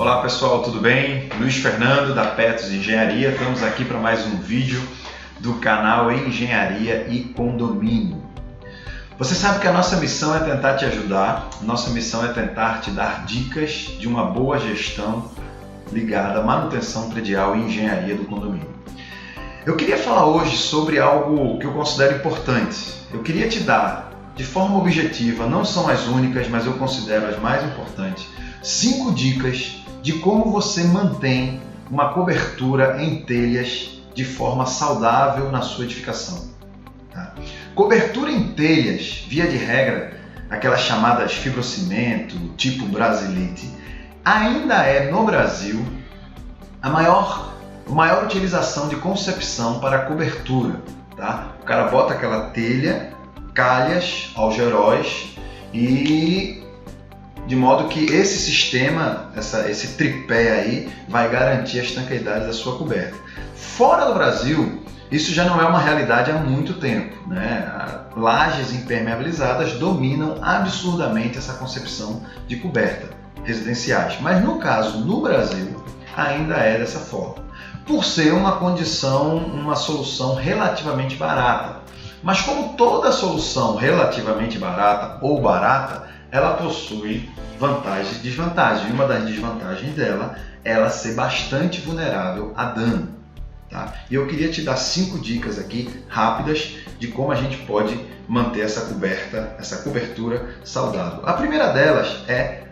Olá pessoal, tudo bem? Luiz Fernando da Petros Engenharia, estamos aqui para mais um vídeo do canal Engenharia e Condomínio. Você sabe que a nossa missão é tentar te ajudar, nossa missão é tentar te dar dicas de uma boa gestão ligada à manutenção predial e engenharia do condomínio. Eu queria falar hoje sobre algo que eu considero importante. Eu queria te dar, de forma objetiva, não são as únicas, mas eu considero as mais importantes, 5 dicas de como você mantém uma cobertura em telhas de forma saudável na sua edificação. Tá? Cobertura em telhas, via de regra, aquelas chamadas fibrocimento, tipo brasilite, ainda é no Brasil a maior utilização de concepção para cobertura. Tá? O cara bota aquela telha, calhas, algeróis e de modo que esse sistema, esse tripé aí, vai garantir a estanqueidade da sua coberta. Fora do Brasil, isso já não é uma realidade há muito tempo, né? Lajes impermeabilizadas dominam absurdamente essa concepção de coberta residenciais. Mas no caso, no Brasil, ainda é dessa forma. Por ser uma condição, uma solução relativamente barata. Mas como toda solução relativamente barata ou barata, ela possui vantagens e desvantagens. E uma das desvantagens dela é ela ser bastante vulnerável a dano. Tá? E eu queria te dar 5 dicas aqui rápidas de como a gente pode manter essa cobertura saudável. A primeira delas é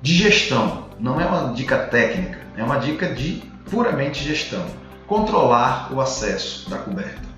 de gestão. Não é uma dica técnica, é uma dica de puramente gestão. Controlar o acesso da coberta.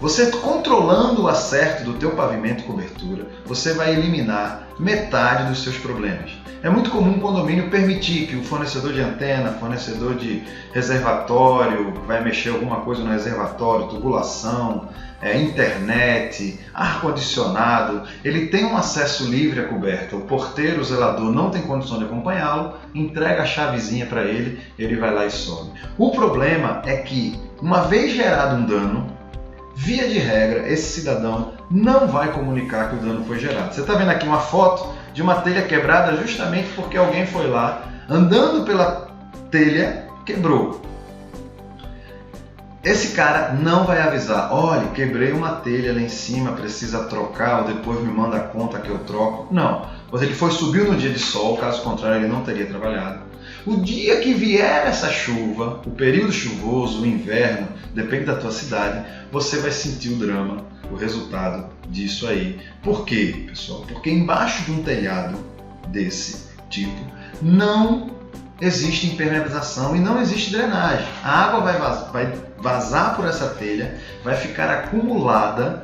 Você controlando o acerto do teu pavimento e cobertura, você vai eliminar metade dos seus problemas. É muito comum um condomínio permitir que o fornecedor de antena, fornecedor de reservatório, vai mexer alguma coisa no reservatório, tubulação, internet, ar-condicionado, ele tem um acesso livre à coberta. O porteiro, o zelador não tem condição de acompanhá-lo, entrega a chavezinha para ele, ele vai lá e sobe. O problema é que, uma vez gerado um dano, via de regra, esse cidadão não vai comunicar que o dano foi gerado. Você está vendo aqui uma foto de uma telha quebrada justamente porque alguém foi lá, andando pela telha, quebrou. Esse cara não vai avisar, olha, quebrei uma telha lá em cima, precisa trocar, ou depois me manda a conta que eu troco. Não, mas ele subiu no dia de sol, caso contrário ele não teria trabalhado. O dia que vier essa chuva, o período chuvoso, o inverno, depende da tua cidade, você vai sentir o drama, o resultado disso aí. Por quê, pessoal? Porque embaixo de um telhado desse tipo não existe impermeabilização e não existe drenagem. A água vai vazar por essa telha, vai ficar acumulada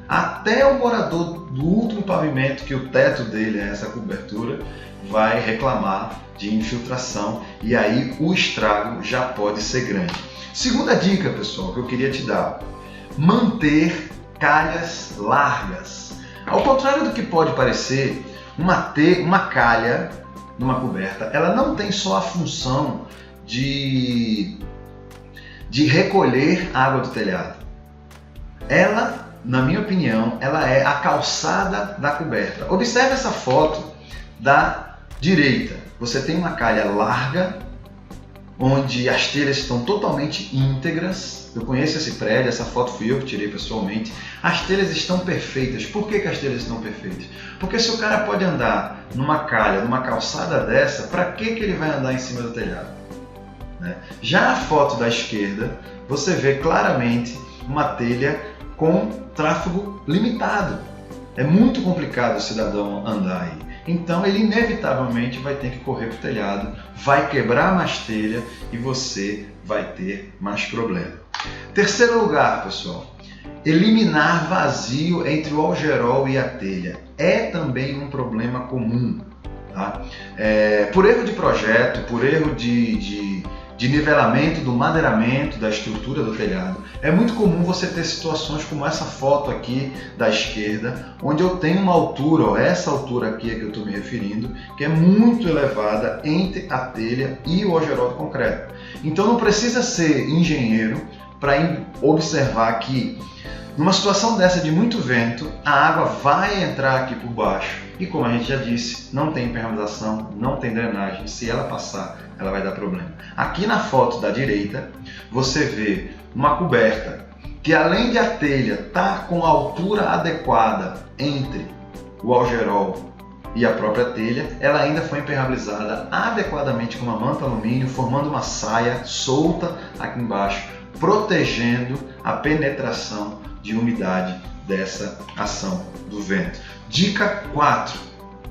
até o morador do último pavimento, que o teto dele é essa cobertura, vai reclamar de infiltração e aí o estrago já pode ser grande. Segunda dica, pessoal, que eu queria te dar: manter calhas largas. Ao contrário do que pode parecer, uma calha numa coberta, ela não tem só a função de recolher água do telhado. Ela, na minha opinião, ela é a calçada da coberta. Observe essa foto da direita. Você tem uma calha larga, onde as telhas estão totalmente íntegras. Eu conheço esse prédio, essa foto fui eu que tirei pessoalmente. As telhas estão perfeitas. Por que as telhas estão perfeitas? Porque se o cara pode andar numa calha, numa calçada dessa, para que ele vai andar em cima do telhado? Né? Já a foto da esquerda, você vê claramente uma telha com tráfego limitado. É muito complicado o cidadão andar aí. Então ele inevitavelmente vai ter que correr para o telhado, vai quebrar mais telha e você vai ter mais problema. Terceiro lugar, pessoal, eliminar vazio entre o algerol e a telha. É também um problema comum. Tá? Por erro de projeto, por erro de nivelamento do madeiramento da estrutura do telhado, é muito comum você ter situações como essa foto aqui da esquerda, onde eu tenho uma altura, essa altura aqui a que eu estou me referindo, que é muito elevada entre a telha e o algerol do concreto. Então não precisa ser engenheiro para observar que Numa situação dessa de muito vento, a água vai entrar aqui por baixo e, como a gente já disse, não tem impermeabilização, não tem drenagem. Se ela passar, ela vai dar problema. Aqui na foto da direita, você vê uma coberta que, além de a telha estar com a altura adequada entre o algerol e a própria telha, ela ainda foi impermeabilizada adequadamente com uma manta alumínio, formando uma saia solta aqui embaixo, protegendo a penetração de umidade dessa ação do vento. Dica 4,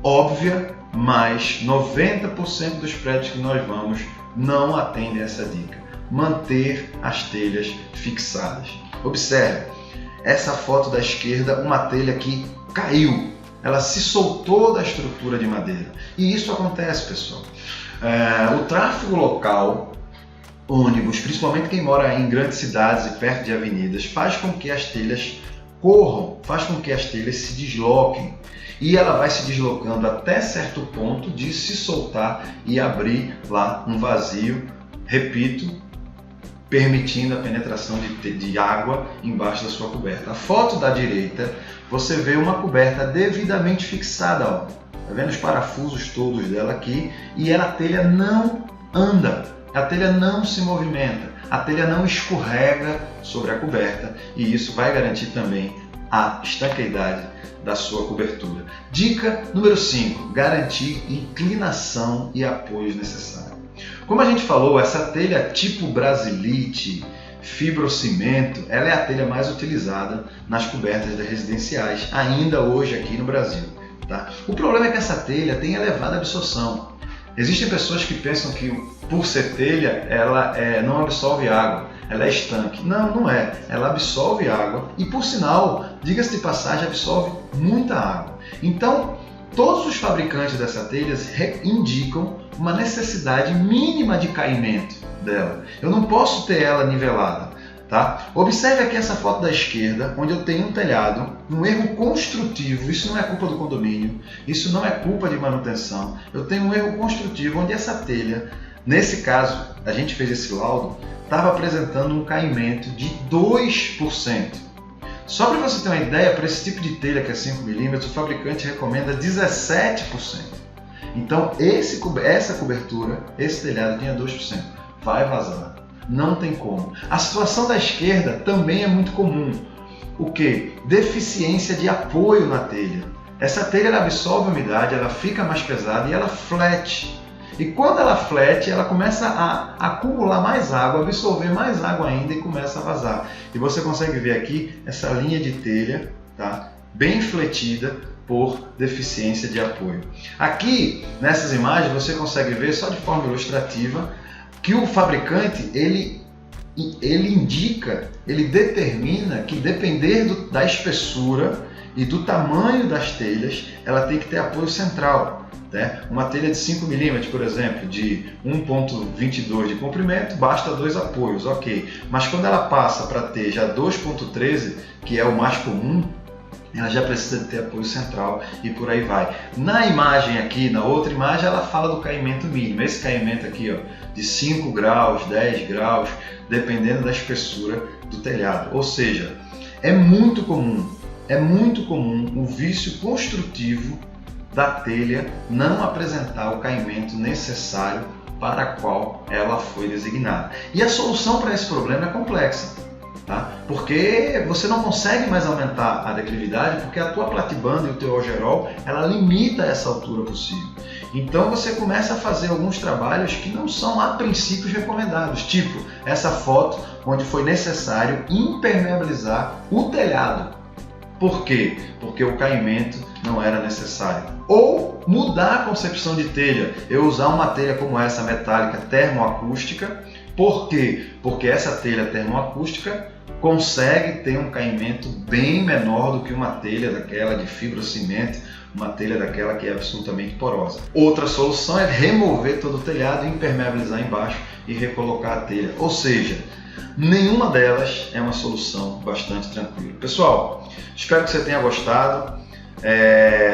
óbvia, mas 90% dos prédios que nós vamos não atendem essa dica. Manter as telhas fixadas. Observe, essa foto da esquerda, uma telha que caiu, ela se soltou da estrutura de madeira. E isso acontece, pessoal. O tráfego local, ônibus, principalmente quem mora em grandes cidades e perto de avenidas, faz com que as telhas corram, faz com que as telhas se desloquem. E ela vai se deslocando até certo ponto de se soltar e abrir lá um vazio, repito, permitindo a penetração de água embaixo da sua coberta. A foto da direita, você vê uma coberta devidamente fixada, ó. Tá vendo os parafusos todos dela aqui? E a telha não anda, a telha não se movimenta, a telha não escorrega sobre a coberta, e isso vai garantir também a estanqueidade da sua cobertura. Dica número 5, garantir inclinação e apoios necessários. Como a gente falou, essa telha tipo Brasilite, fibrocimento, ela é a telha mais utilizada nas cobertas residenciais, ainda hoje aqui no Brasil. Tá? O problema é que essa telha tem elevada absorção. Existem pessoas que pensam que, por ser telha, ela não absorve água, ela é estanque. Não, não é. Ela absorve água e, por sinal, diga-se de passagem, absorve muita água. Então, todos os fabricantes dessa telha indicam uma necessidade mínima de caimento dela. Eu não posso ter ela nivelada. Tá? Observe aqui essa foto da esquerda, onde eu tenho um telhado, um erro construtivo. Isso não é culpa do condomínio, isso não é culpa de manutenção. Eu tenho um erro construtivo onde essa telha, nesse caso, a gente fez esse laudo, estava apresentando um caimento de 2%. Só para você ter uma ideia, para esse tipo de telha que é 5 mm, o fabricante recomenda 17%. Então essa cobertura, esse telhado tinha 2%. Vai vazar. Não tem como. A situação da esquerda também é muito comum. O que? Deficiência de apoio na telha. Essa telha ela absorve a umidade, ela fica mais pesada e ela flete. E quando ela flete, ela começa a acumular mais água, absorver mais água ainda e começa a vazar. E você consegue ver aqui essa linha de telha, tá? Bem fletida por deficiência de apoio. Aqui, nessas imagens, você consegue ver, só de forma ilustrativa, que o fabricante ele indica, ele determina que, depender da espessura e do tamanho das telhas, ela tem que ter apoio central. Né? Uma telha de 5 mm, por exemplo, de 1,22 de comprimento, basta 2 apoios, ok. Mas quando ela passa para ter já 2,13, que é o mais comum, ela já precisa de ter apoio central e por aí vai. Na imagem aqui, na outra imagem, ela fala do caimento mínimo. Esse caimento aqui, ó, de 5 graus, 10 graus, dependendo da espessura do telhado. Ou seja, é muito comum o vício construtivo da telha não apresentar o caimento necessário para a qual ela foi designada. E a solução para esse problema é complexa. Tá? Porque você não consegue mais aumentar a declividade porque a tua platibanda e o teu algerol ela limita essa altura possível. Então você começa a fazer alguns trabalhos que não são a princípio recomendados, tipo essa foto onde foi necessário impermeabilizar o telhado. Por quê? Porque o caimento não era necessário. Ou mudar a concepção de telha, eu usar uma telha como essa metálica termoacústica. Por quê? Porque essa telha termoacústica consegue ter um caimento bem menor do que uma telha daquela de fibrocimento, uma telha daquela que é absolutamente porosa. Outra solução é remover todo o telhado, impermeabilizar embaixo e recolocar a telha. Ou seja, nenhuma delas é uma solução bastante tranquila. Pessoal, espero que você tenha gostado.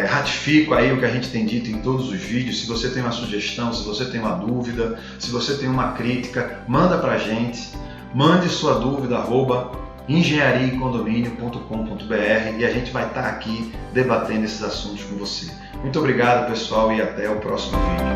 Ratifico aí o que a gente tem dito em todos os vídeos. Se você tem uma sugestão, se você tem uma dúvida, se você tem uma crítica, manda pra gente. Mande sua dúvida engenhariaecondomínio.com.br e a gente vai estar aqui debatendo esses assuntos com você. Muito obrigado, pessoal, e até o próximo vídeo.